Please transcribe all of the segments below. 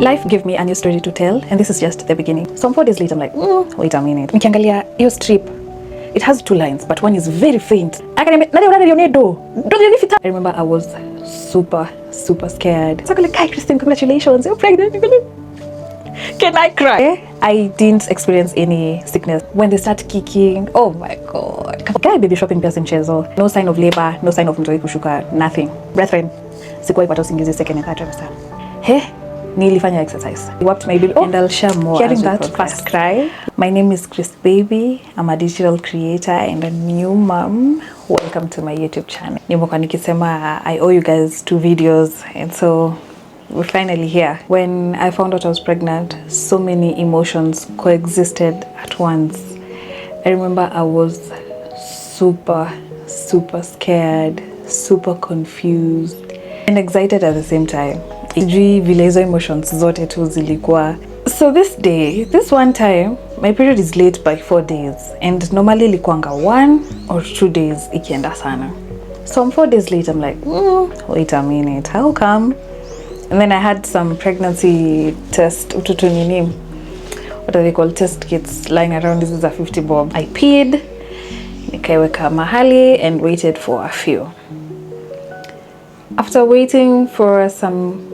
Life gave me a new story to tell, and this is just the beginning. Some 4 days later, I'm like, wait a minute. Nikiangalia hiyo strip, it has 2 lines, but one is very faint. I remember I was super scared. So I'm like, hi Christine, congratulations, you're pregnant. Can I cry? I didn't experience any sickness. When they start kicking, oh my god. Guy baby shopping pia mchezo. No sign of labor, no sign of mtoi kushuka, nothing. Brethren, sikuwa ipata usingizi second and third trimester. Nilifanya exercise. I worked my baby and I'll share more. Hearing that first cry. My name is Chris Baby. I'm a digital creator and a new mom. Welcome to my YouTube channel. Nimekuwa nikisema I owe you guys 2 videos, and so we're finally here. When I found out I was pregnant, so many emotions coexisted at once. I remember I was super scared, super confused and excited at the same time. Vile hizo emotions zote tu zilikuwa. So this one time, my period is late by 4 days, and normally ilikuanga 1 or 2 days ikienda sana. So 4 days later, I'm like, wait a minute, how come? And then I had some pregnancy test, what are they called, test kits lying around. This is a 50 bob. I peed, nikaiweka mahali and waited for a few. After waiting for some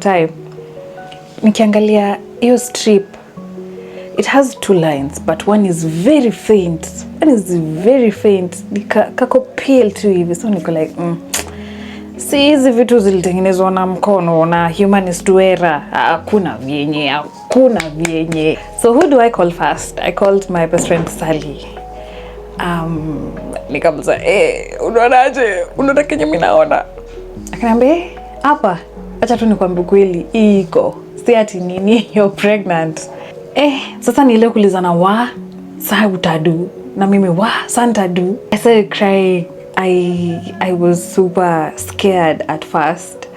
time, nikiangalia hiyo strip, it has 2 lines, but one is very faint. Kako pale tu hivi. So niko like, si hizi vitu zilitengenezwa na mkono na humanist era. Hakuna vyenye. So who do I call first? I called my best friend Sally. Nikamza, unaonaje? Unaona kenye mimi naona? Akaniambia, hapa, acha tu nikwambie kweli, iko. Si ati nini, you're pregnant. Sasa nile kulizana saa utadu. Na mimi saa ntadu. I started crying. I was super scared at first.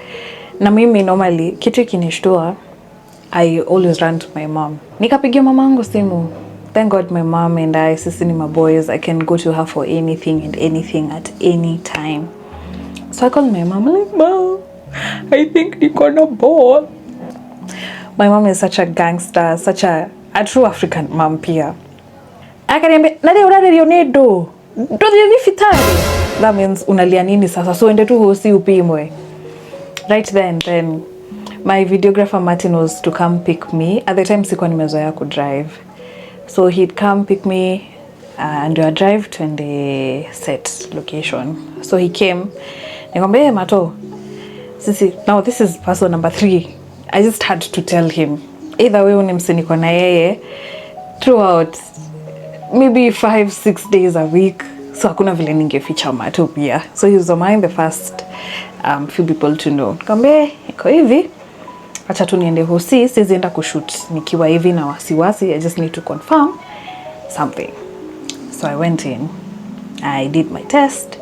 Na mimi normally, kitu kinishtua, I always run to my mom. Nikapigia mamangu simu. Thank God my mom and I, sisi ni my boys, I can go to her for anything and anything at any time. So I called my mom, I'm like, Mom, I think you're gonna ball. My mom is such a gangster, such a true African mom pia. Akaniambia, nade urare rionedo. That means unalia nini sasa, so ende tu hosi upimwe. Right then my videographer Martin was to come pick me. At the time sikuwa nimezoea ku drive. So he'd come pick me and we drive to the set location. So he came. Nikamwambia, Mato, sisi, now this is person number 3. I just had to tell him. Either way unimsiniko na yeye throughout maybe 5-6 days a week. So hakuna vile ningeficha Mato pia. So he was among the first few people to know. Nikamwambia, iko hivi. Acha tu niende hosi, siwezi enda kushoot nikiwa hivi na wasiwasi. I just need to confirm something. So I went in. I did my test.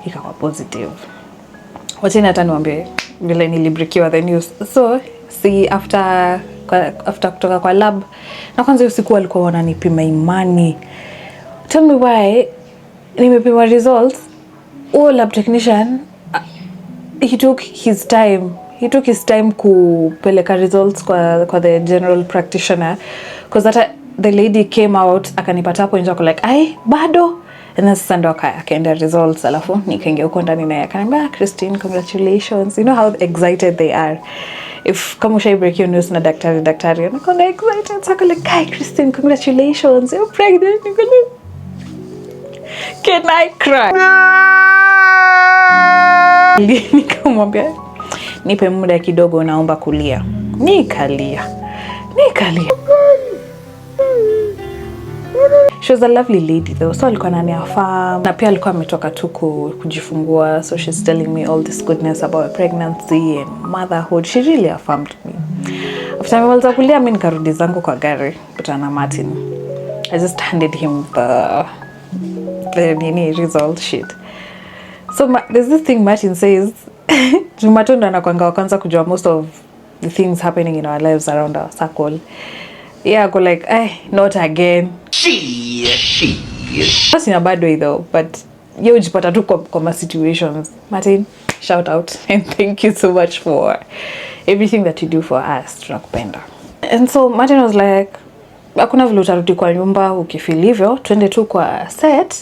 Ikawa positive. Wacha hata niwaambie vile nilibreakiwa the news. So see after kutoka kwa lab, na kwanza usiku walikuwa wananipima imani. Tell me why nimepima results. Lab technician, he took his time kupeleka results kwa the general practitioner, because that the lady came out akanipata hapo nje, like bado, and then sasa ndo akaenda results, alafu nikaingia huko ndani naye akaniambia, Christine, congratulations. You know how excited they are if kama usha break your news na daktari niko excited. So like, hi Christine, congratulations, you're pregnant. Can I cry? Nikamwambia, nipe muda kidogo, naomba kulia. Nikalia. She was a lovely lady though. So alikuwa ananiafahamu na pia alikuwa ametoka tu kujifungua. So she's telling me all this goodness about pregnancy and motherhood. She really affirmed me. After nimaliza kulia, mimi nikarudi zangu kwa gari kutana Martin. I just handed him the result sheet. So there's this thing Martin says, Jumatunda anakuanga wa kwanza kujua most of the things happening in our lives around our circle. Yeah, I go like, not again. That's in a bad way though, but you ujipata tu kwa situations. Martin, shout out and thank you so much for everything that you do for us. Tunakupenda. And so Martin was like, hakuna vile utarudi kwa nyumba ukifeel hivyo, twende tu kwa set,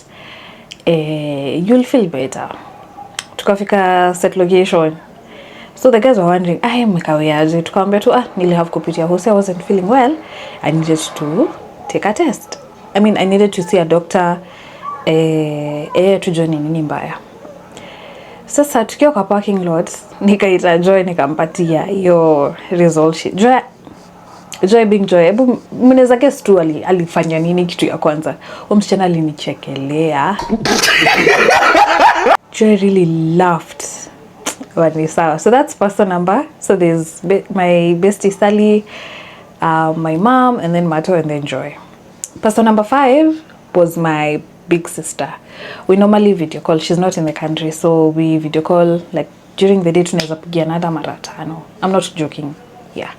you'll feel better. Tukafika set location. So the guys were wondering, mkawiaje? Tukamwambia tu, nilihave kupitia hosi, I wasn't feeling well. I needed to take a test. I mean, I needed to see a doctor, tujue ni nini mbaya. Sasa tukiwa kwa parking lot, nikaita Joy nikampatia hiyo result sheet. Joy being Joy, hebu mnaweza guess tu alifanya nini kitu ya kwanza. Msichana alinichekelea. Joy really laughed. So that's person number. So there's my bestie Sally, my mom, and then Mato, and then Joy. Person number 5 was my big sister. We normally video call. She's not in the country, so we video call like during the day. Tunaweza pigiana hata mara 5. I'm not joking. Yeah.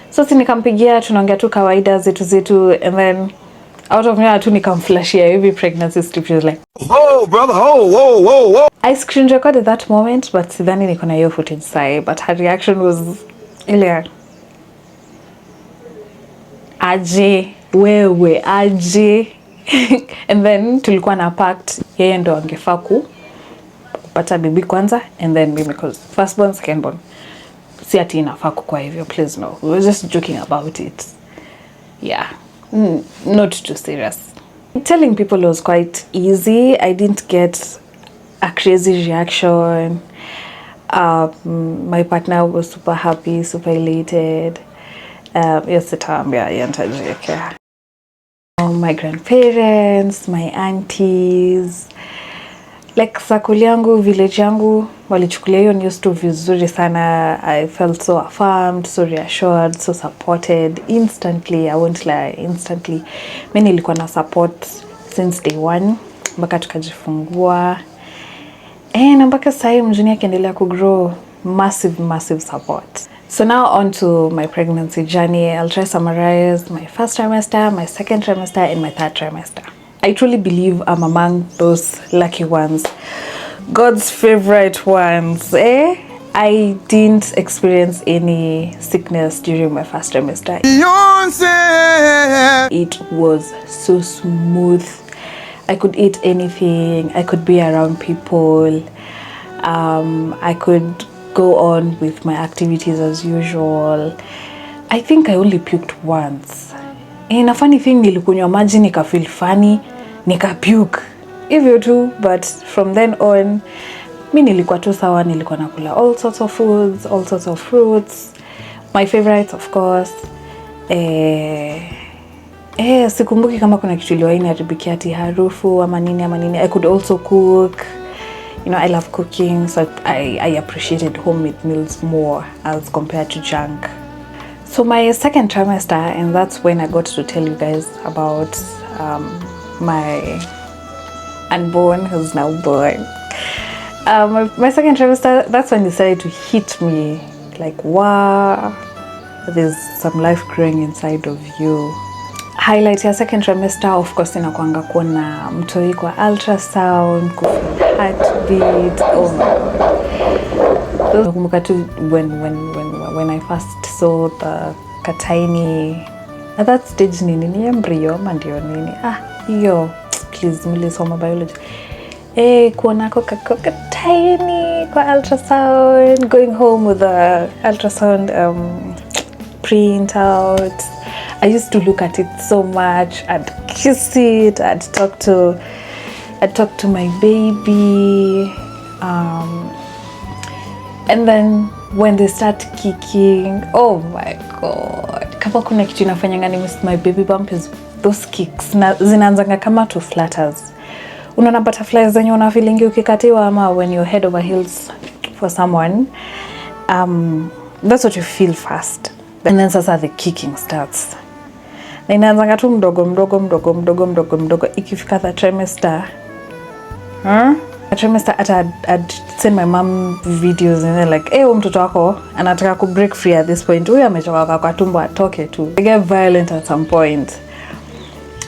So nikampigia, tunaongea tu kawaida zetu, and then out of nowhere tu nikamflashia every pregnancy strip. She was like, "Oh, brother, whoa. I screen recorded that moment, but sidhani niko na hiyo footage sai, but her reaction was ile aje wewe aje. And then tulikuwa na pact, yeye ndo angefaa kupata bibi kwanza, and then me, because first born, second born si ati inafaa kwa hivyo, please no, we were just joking about it. Yeah, not too serious. Telling people was quite easy. I didn't get a crazy reaction. My partner was super happy, super elated. Yes, my grandparents, my aunties, like circle yangu, village yangu, walichukulia hiyo news tu vizuri sana. I felt so affirmed, so reassured, so supported instantly. I won't lie, instantly. Mimi nilikuwa na support since day one mpaka tukajifungua. Na mpaka sasa mjini akiendelea kugrow, massive support. So now on to my pregnancy journey. I'll try summarize my first trimester, my second trimester, and my third trimester. I truly believe I'm among those lucky ones, God's favorite ones. I didn't experience any sickness during my first trimester. It was so smooth. I could eat anything. I could be around people. I could go on with my activities as usual. I think I only puked once. And a funny thing, nilikunywa maji nika feel funny, nika puke. Hivyo tu, but from then on, mimi nilikuwa tu sawa, nilikuwa nakula all sorts of foods, all sorts of fruits. My favorites, of course. Sikumbuki kama kuna kitu iliwahi niharibikia ati harufu ama nini. I could also cook. You know, I love cooking, so I appreciated homemade meals more as compared to junk. So my second trimester, and that's when I got to tell you guys about my unborn, who's now born. My second trimester, that's when it started to hit me. Like, wow, there's some life growing inside of you. Highlight ya second trimester, of course, inakuanga kuona mtoi kwa ultrasound, kufeel heartbeat. Oh my God. Nakumbuka tu when I first saw the katini, at that stage ni embryo ama ndio nini. Hiyo, please, mlisoma biology. Kuona kwa katini kwa ultrasound, going home with the ultrasound print out. I used to look at it so much. I'd kiss it. I'd talk to my baby. And then when they start kicking, oh my God. Kama kuna kitu inafanyanga ni miss my baby bump is those kicks. Zinaanzanga kama to flutters. Unaona butterflies zenye una feeling ukikatiwa ama when you're head over heels for someone. That's what you feel first. And then sasa the kicking starts. Na inaanzanga tu mdogo ikifika the trimester. The trimester I'd send my mom videos and they're like, mtoto wako anataka ku break free at this point. Huyu amechoka kwa tumbo atoke tu. They get violent at some point.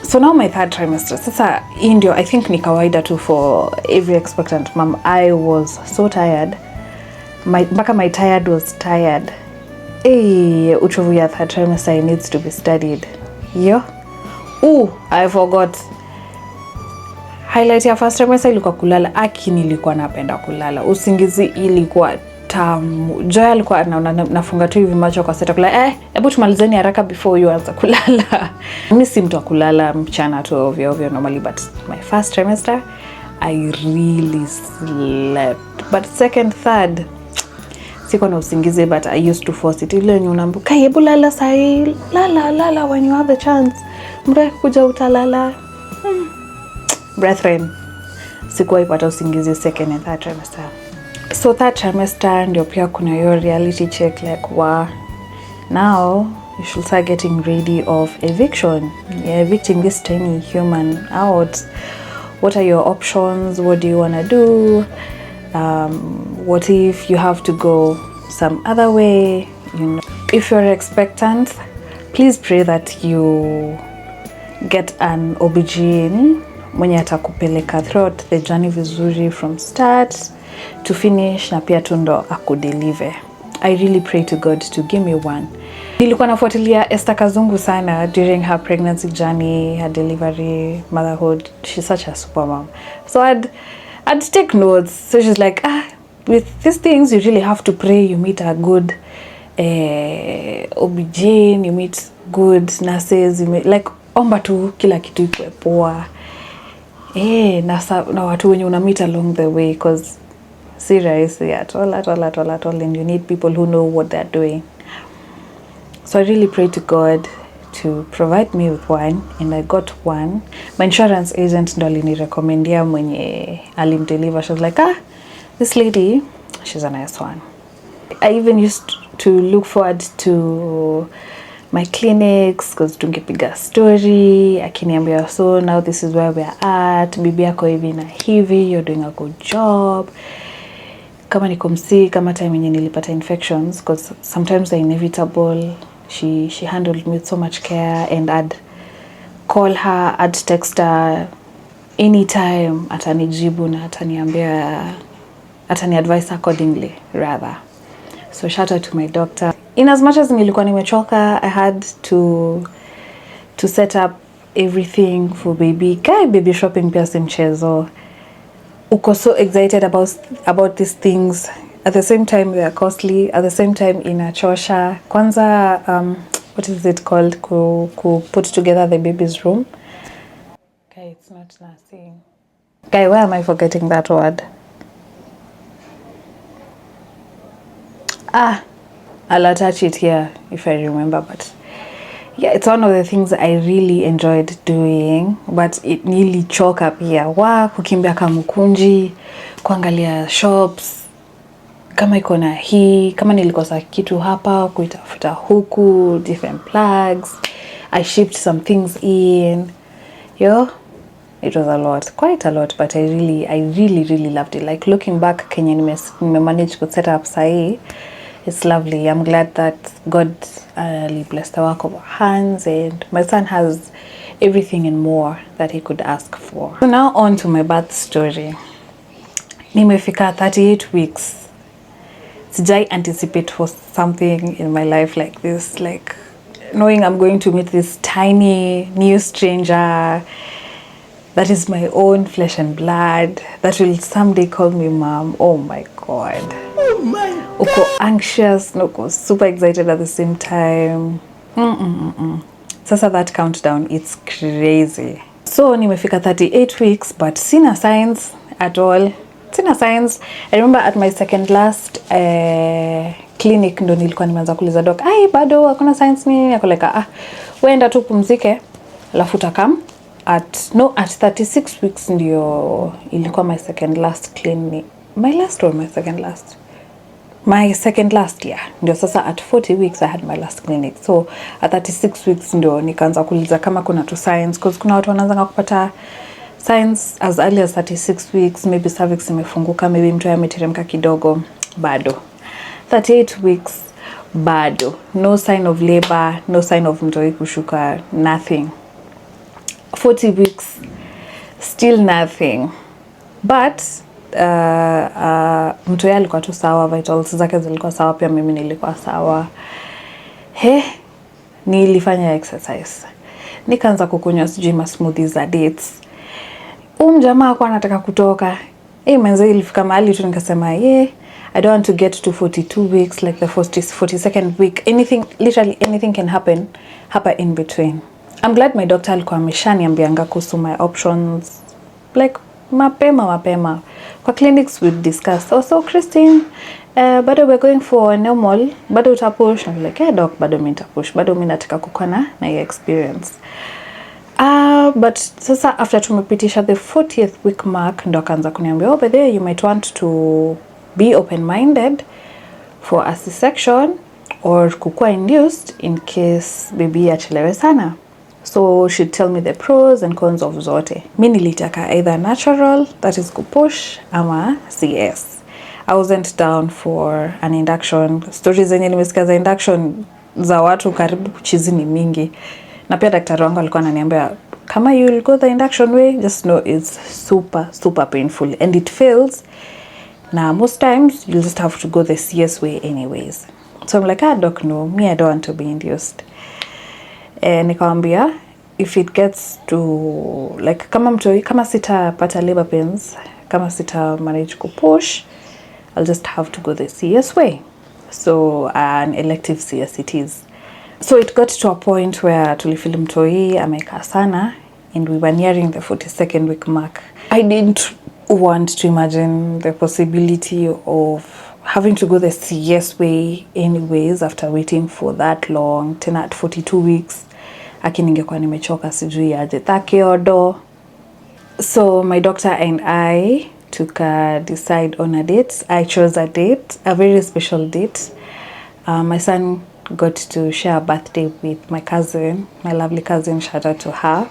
So now my third trimester. Sasa hii ndio I think ni kawaida tu for every expectant mom. I was so tired. my tired was tired. Hey, uchovu ya third trimester needs to be studied. Yo. I forgot. Highlight ya first trimester ilikuwa kulala. Aki nilikuwa napenda kulala. Usingizi ilikuwa tamu. Joy alikuwa nafunga tu hivi macho kwa seta kulala. Hebu tumalizeni haraka before you anza kulala. Mimi si mtu wa kulala mchana tu ovyo ovyo normally, but my first trimester I really slept. But second, third siko na usingizi, but I used to force it. Ile unaambiwa kai hebu lala sahi, lala when you have the chance. Mra kuja utalala. Brethren, sikuwa ipata usingizi second and third trimester. So third trimester ndio pia kuna hiyo reality check like now you should start getting ready of eviction. You're evicting this tiny human out. What are your options? What do you want to do? What if you have to go some other way? If you're expectant, please pray that you get an OBGYN mwenye atakupeleka throughout the journey vizuri from start to finish na pia tu ndo akudeliver. I really pray to God to give me one. Nilikuwa nafuatilia Esther Kazungu sana during her pregnancy journey, her delivery, motherhood. She's such a super mom. So I'd take notes. So she's like, with these things you really have to pray you meet a good OBGYN, you meet good nurses, you meet, like omba tu kila kitu ikuwe poa. Na watu wenye unamit along the way, because si rahisi at all, and you need people who know what they're doing. So I really pray to God to provide me with one, and I got one. My insurance agent ndo alinirekomendia mwenye alimdeliver. She was like, this lady, she's a nice one. I even used to look forward to my clinics because tungepiga story akiniambia, so now this is where we are at, bibi yako hivi na hivi, you're doing a good job. Kama niko msi, kama time yenye nilipata infections, because sometimes they're inevitable. She handled me with so much care, and I'd call her, I'd text her anytime, atanijibu na atani advise accordingly rather. So shout out to my doctor. In as much as nilikuwa nimechoka, I had to set up everything for baby. Baby shopping pia si mchezo. Uko so excited about these things. At the same time they are costly, at the same time inachosha. Kwanza what is it called, put together the baby's room. It's not nursing. Why am I forgetting that word? I'll attach it here if I remember, but yeah, it's one of the things I really enjoyed doing, but it nilichoka pia. Kukimbia kamukunji, kuangalia shops, kama iko na hii, kama nilikosa kitu hapa, kuitafuta huku, different plugs. I shipped some things in. It was a lot, quite a lot, but I really loved it. Like looking back, Kenya nime managed to set up sahi. It's lovely. I'm glad that God blessed the work of our hands, and my son has everything and more that he could ask for. So now on to my birth story. Nimefika 38 weeks. Sijai anticipate for something in my life like this, like knowing I'm going to meet this tiny new stranger that is my own flesh and blood, that will someday call me mom. Oh my God. Oh my God. Uko anxious, uko super excited at the same time. Sasa that countdown, it's crazy. So nimefika 38 weeks, but sina signs at all. Sina signs. I remember at my second last clinic ndo nilikuwa nimeanza kuuliza doc, bado hakuna signs nini? Akoleka, weenda tu pumzike, alafu utakam. At 36 weeks ndio ilikuwa my second last clinic. My last or my second last? My second last year. Ndio sasa at 40 weeks I had my last clinic. So at 36 weeks ndio nikaanza kuuliza kama kuna tu signs, because kuna watu wanaanza kupata signs as early as 36 weeks, maybe cervix imefunguka, maybe mtu ameteremka kidogo. Bado 38 weeks, bado no sign of labor, no sign of mtoi kushuka, nothing. 40 weeks, still nothing. But mtu yeye alikuwa tu sawa, vitals zake zilikuwa sawa, pia mimi nilikuwa sawa. Nilifanya exercise. Nikaanza kukunywa sijui smoothies za dates. Jamaa alikuwa anataka kutoka. Manze ilifika mahali tu nikasema, I don't want to get to 42 weeks like the 42nd week. Literally anything can happen in between. I'm glad my doctor alikuwa ameshaniambianga kuhusu my options like mapema. Kwa clinics we discussed. So Christine, bado we're going for normal, bado utapush. I'm like, doc, bado mimi nitapush. Bado mimi nataka kukona na experience. But sasa after tumepitisha the 40th week mark, ndo akaanza kuniambia, but there you might want to be open-minded for a C-section or kukua induced in case baby achelewe sana. So she'd tell me the pros and cons of zote. Mimi nilitaka either natural, that is kupush, ama CS. I wasn't down for an induction. Stories zenye nimesikia za induction za watu karibu kuchizi ni mingi. Na pia daktari wangu alikuwa ananiambia, kama you will go the induction way, just know it's super painful and it fails. Now most times you'll just have to go the CS way anyways. So I'm like, doc, no, me I don't want to be induced. Nikamwambia, if it gets to like kama sitapata labor pains, kama sita manage kupush, I'll just have to go the CS way. So an elective CS it is. So it got to a point where tulifeel mtoi amekaa sana and we were nearing the 42nd week mark. I didn't want to imagine the possibility of having to go the CS way anyways after waiting for that long, tena at 42 weeks. Ningekuwa nimechoka sijui aje takiodo. So my doctor and I took a decide on a date. I chose a date, a very special date. My son got to share a birthday with my cousin, my lovely cousin, shout out to her.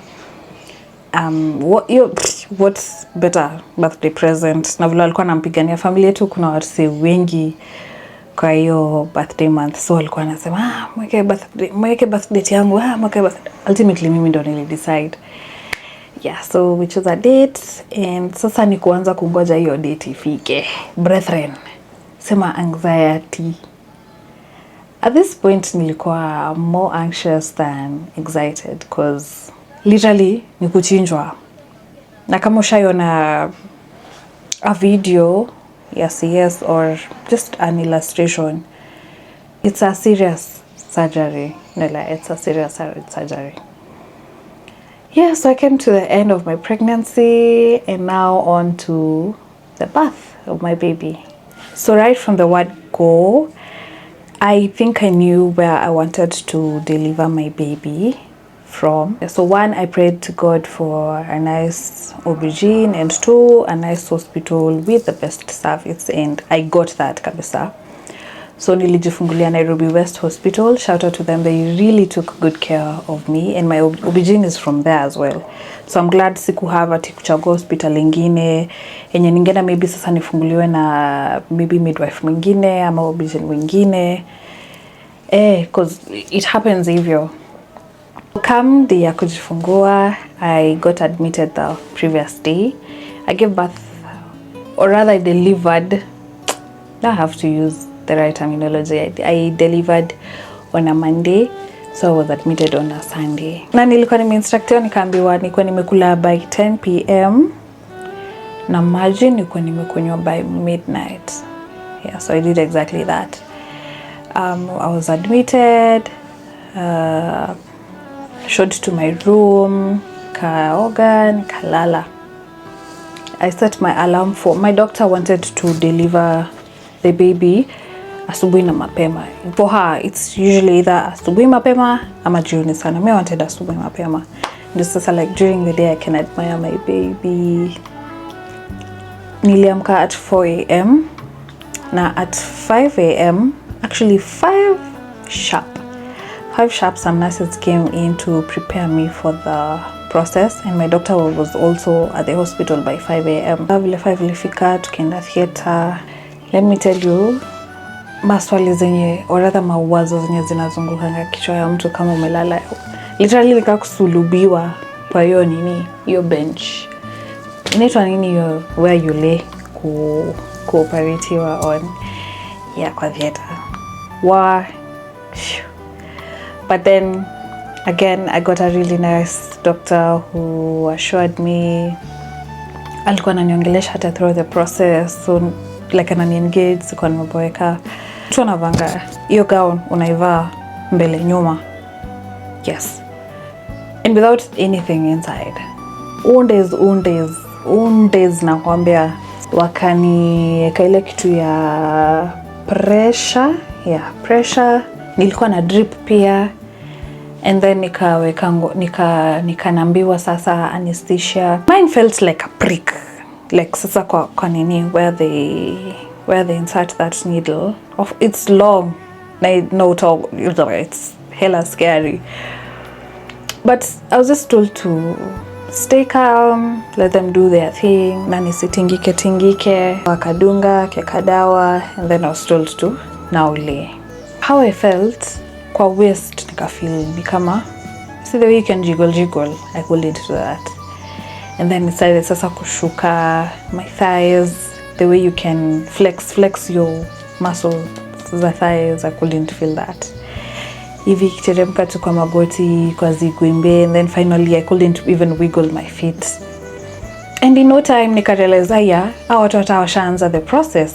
What's better birthday present? Na vile alikuwa anampigania familia yetu, kuna watu wengi kwa hiyo birthday month, so alikuwa anasema mweke birthday yangu, mweke birthday. Ultimately mimi ndo nili decide. So we chose a date and sasa ni kuanza kungoja hiyo date ifike. Brethren, sema anxiety. At this point nilikuwa more anxious than excited because literally ni kuchinjwa. Na kama ushaiona a video ya CS or just an illustration, it's a serious surgery. It's a serious surgery. So I came to the end of my pregnancy and now on to the birth of my baby. So right from the word go, I think I knew where I wanted to deliver my baby from. So one, I prayed to God for a nice OB-GYN, and two, a nice hospital with the best service, and I got that kabisa. So nilijifungulia Nairobi West Hospital. Shout out to them, they really took good care of me, and my OB-GYN is from there as well. So I'm glad sikuhava kuchagua hospital ingine yenye ningeenda maybe sasa nifunguliwe na maybe midwife mwingine ama OB-GYN mwingine, because it happens hivyo. Come day ya kujifungua, I got admitted the previous day. I gave birth, or rather I delivered. I have to use the right terminology. I delivered on a Monday, so I was admitted on a Sunday. Na nilikuwa nimeinstructiwa nikaambiwa nikuwa nimekula by 10 p.m. na maji nikuwa nimekunywa by midnight. So I did exactly that. I was admitted, showed to my room, kaoga, nikalala. I set my alarm for, my doctor wanted to deliver the baby asubuhi na mapema. For her, it's usually either asubuhi mapema ama jioni sana. Me wanted asubuhi mapema. Just as like during the day I can admire my baby. Niliamka at 4 a.m. na at 5 a.m. actually 5 sharp, some nurses came in to prepare me for the process, and my doctor was also at the hospital by 5 a.m. Vile 5 ilifika tukaenda theater. Let me tell you, maswali zenye or rather mawazo zenye zinazunguka kichwa ya mtu kama umelala, literally nika kusulubiwa kwa hiyo nini, hiyo bench inaitwa nini hiyo, where you lay kuoperatiwa on kwa theater. But then again, I got a really nice doctor who assured me, alikuwa ananiongelesha hata through the process, so like anani-engage, sikuwa nimeboeka. Tunavanga hiyo gown unaivaa mbele nyuma. Yes. And without anything inside. Undays nakwambia, wakaniweka ile kitu ya pressure. Nilikuwa na drip pia. And then nikanambiwa sasa anesthesia. Mine felt like a prick. Like sasa kwa nini where they insert that needle. It's long. It's hella scary. But I was just told to stay calm, let them do their thing. Na nisitingike, wakadunga, kekadawa, and then I was told to now lay. How I felt, kwa waist nikafeel ni kama, see the way you can jiggle, I couldn't do that. And then decided sasa kushuka my thighs, the way you can flex your muscles, the thighs, I couldn't feel that. Hivi kiteremka tu kwa magoti, kwa ziguimbe, and then finally I couldn't even wiggle my feet. And in no time nikarealize watu washaanza the process.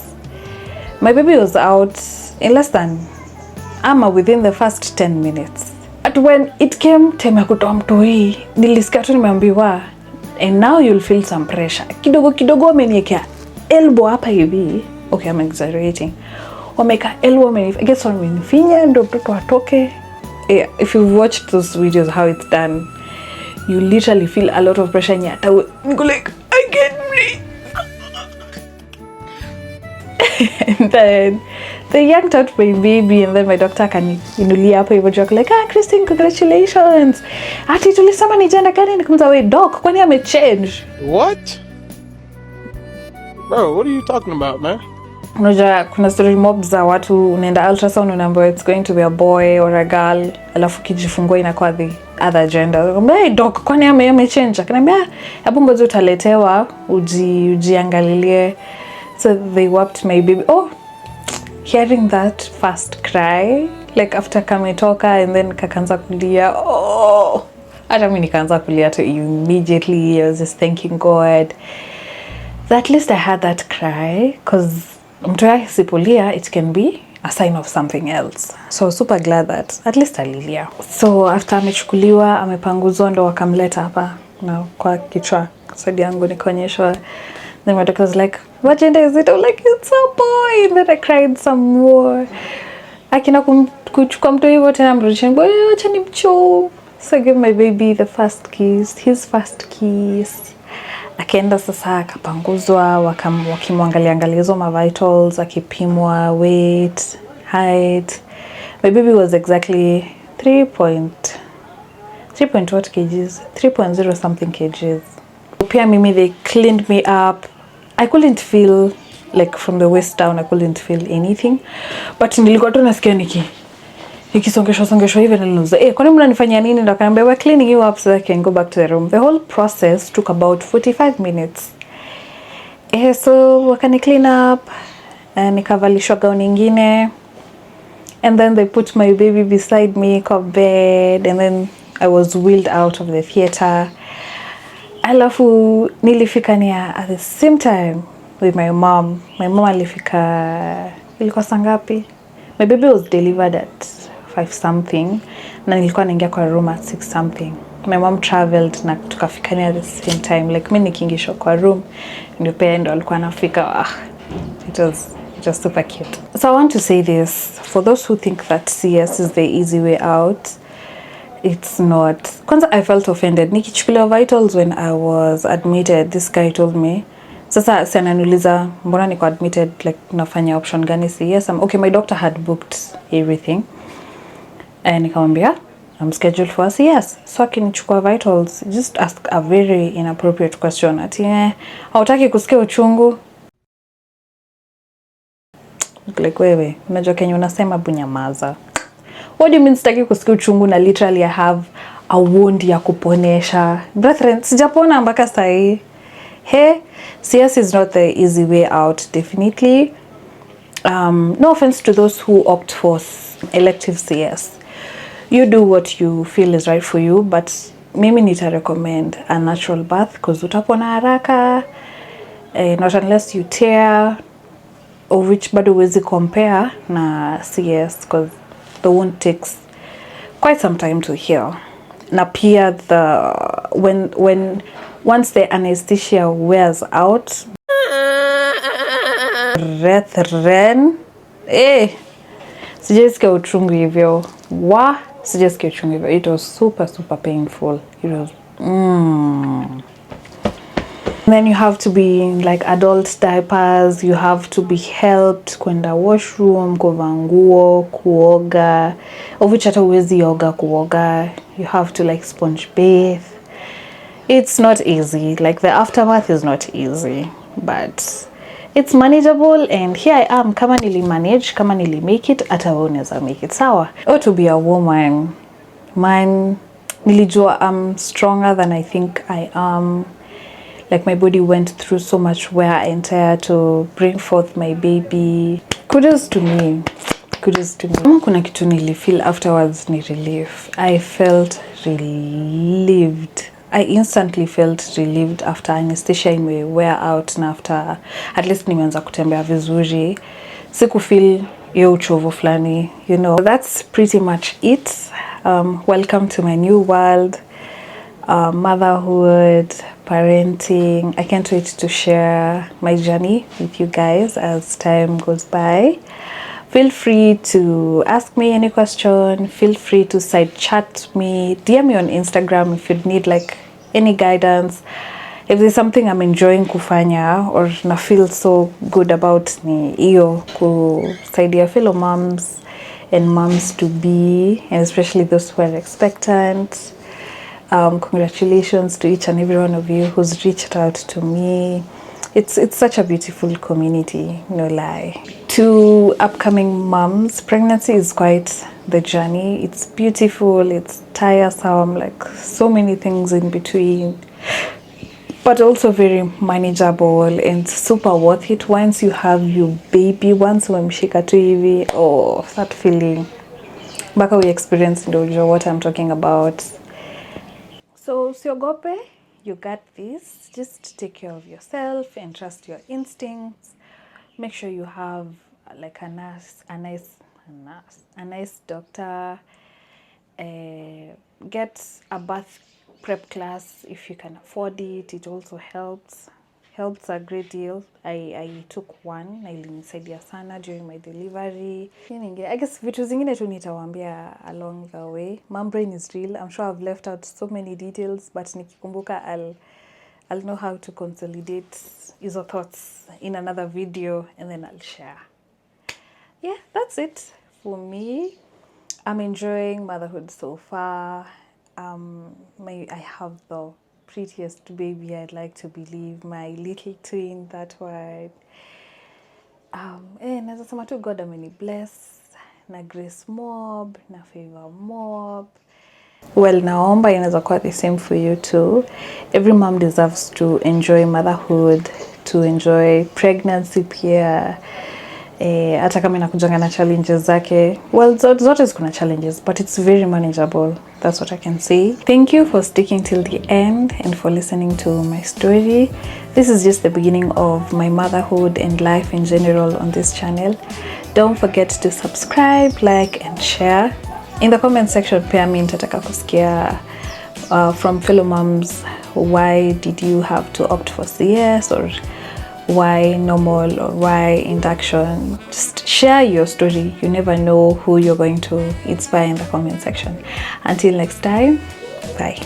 My baby was out in less than within the first 10 minutes. But when it came time ya kutoa mtoi, nilisikia tu nimeambiwa, and now you'll feel some pressure. Kidogo wameniwekea elbow hapa hivi. Okay, I'm exaggerating. Wameka elbow wamenifinya ndio mtoto atoke. If you've watched those videos how it's done, you literally feel a lot of pressure in your toe. You go like, I can't breathe. And then they yanked out my baby, and then my doctor akaniinulia hapo hivyo joke like, Christine, congratulations. Ati tulisema ni jana gani? Nikamwambia, wait, doc, kwani amechange? What? Bro, what are you talking about, man? Unajua kuna story mob za watu unaenda ultrasound unaambiwa it's going to be a boy or a girl, alafu kijifungua inakuwa the other gender. Nikamwambia, hey doc, kwani amechange? Akaniambia, hapo ngoja utaletewa ujiangalilie. So they wiped my baby. Hearing that first cry, like after kametoka and then kakanza kulia, hata mimi nikaanza kulia too immediately. I was just thanking God that at least I had that cry, because mtu asipolia it can be a sign of something else. So super glad that at least alilia. So after amechukuliwa, amepanguzwa, ndo wakamleta hapa na kwa kichwa side yangu nikaonyeshwa. Then my doctor was like, what gender is it? I'm like, it's a boy. And then I cried some more. Akina kuchukua mtu hivyo tena mrudisha, acha nimcho. So I gave my baby the first kiss, his first kiss. Akaenda sasa akapanguzwa, wakimwangalia hizo ma vitals, akipimwa weight, height. My baby was exactly 3.0 something kgs. Pia mimi, they cleaned me up. I couldn't feel, like from the waist down, I couldn't feel anything. But nilikuwa tu nasikia nikisongeshwa hivi nilinuza. Kwani mnanifanyia nini? Ndo akaniambia, we're cleaning you up so I can go back to the room. The whole process took about 45 minutes. So wakani clean up, nikavalishwa gown nyingine. And then they put my baby beside me kwa bed, and then I was wheeled out of the theater. Alafu nilifika at the same time with my mom. My mom alifika, ilikuwa saa ngapi? My baby was delivered at 5 something na nilikuwa naingia kwa room at 6 something. My mom traveled na tukafikania at the same time, like mimi nikiingisha kwa room ndio pia ndo alikuwa anafika. It was super cute. So I want to say this for those who think that CS is the easy way out. It's not. Kwanza I felt offended. Nikichukuliwa vitals when I was admitted, this guy told me, sasa sananiuliza mbona niko admitted, like nafanya option gani? Yes, okay, my doctor had booked everything. And nikamwambia, I'm scheduled for a CS. So akinichukua vitals, just ask a very inappropriate question. Ati, hautaki kusikia uchungu? Like wewe, unajua kenye unasema bunyamaza. What do you mean sitaki kusikia uchungu na literally I have a wound ya kuponesha? Brethren, sijapona mpaka sahi. Hey, CS is not the easy way out, definitely. No offense to those who opt for elective CS. You do what you feel is right for you, but mimi nita recommend a natural birth because utapona haraka, not unless you tear, of which bado huwezi compare na CS because the wound takes quite some time to heal. Na pia when once the anesthesia wears out, brethren, sijaisikia uchungu hivyo. Sijaisikia uchungu hivyo. It was super painful. It was Then you have to be in like adult diapers, you have to be helped kwenda washroom, kuvaa nguo, kuoga, of which hata huwezi yoga kuoga. You have to like sponge bathe. It's not easy. Like the aftermath is not easy, but it's manageable, and here I am. Kama nili manage, kama nili make it, hata wewe unaweza make it. Sawa. Oh, to be a woman, man, nilijua I'm stronger than I think I am. Like my body went through so much wear and tear to bring forth my baby. Kudos to me. Kudos to me. Kama kuna kitu nilifeel afterwards ni relief. I felt relieved. I instantly felt relieved after anesthesia ime wear out na after at least nimeanza kutembea vizuri. Siku feel hiyo uchovu flani, you know. That's pretty much it. Welcome to my new world. Motherhood, parenting. I can't wait to share my journey with you guys as time goes by. Feel free to ask me any question. Feel free to side chat me. DM me on Instagram if you'd need like any guidance. If there's something I'm enjoying kufanya or na feel so good about ni iyo kusaidia fellow moms and moms to be, and especially those who are expectant. Congratulations to each and every one of you who's reached out to me. It's such a beautiful community, no lie. To upcoming moms, pregnancy is quite the journey. It's beautiful, it's tiresome, like so many things in between, but also very manageable and super worth it once you have your baby. Once umemshika tu hivi, oh, that feeling mpaka we experience ndio ujue what I'm talking about. So usiogope, you got this. Just take care of yourself and trust your instincts. Make sure you have like a nice doctor. Get a birth prep class if you can afford it. It also helps a great deal. I took one na ilinisaidia sana during my delivery. I guess vitu zingine tu nitawaambia along the way. Mom brain is real. I'm sure I've left out so many details, but nikikumbuka I'll know how to consolidate hizo thoughts in another video and then I'll share. Yeah, that's it for me. I'm enjoying motherhood so far. I have the prettiest baby, I'd like to believe, my little twin, that word. Naweza sema tu God ameni bless na grace mob na favor mob. Well, naomba inaweza kuwa the same for you too. Every mom deserves to enjoy motherhood, to enjoy pregnancy pia. Hata kama inakujanga na challenges zake. Well, zote zikuna challenges, but it's very manageable. That's what I can say. Thank you for sticking till the end and for listening to my story. This is just the beginning of my motherhood and life in general on this channel. Don't forget to subscribe, like, and share. In the comment section, pia mimi nitataka kusikia from fellow moms, why did you have to opt for CS, or why normal, or why induction? Just share your story. You never know who you're going to inspire in the comment section. Until next time, bye.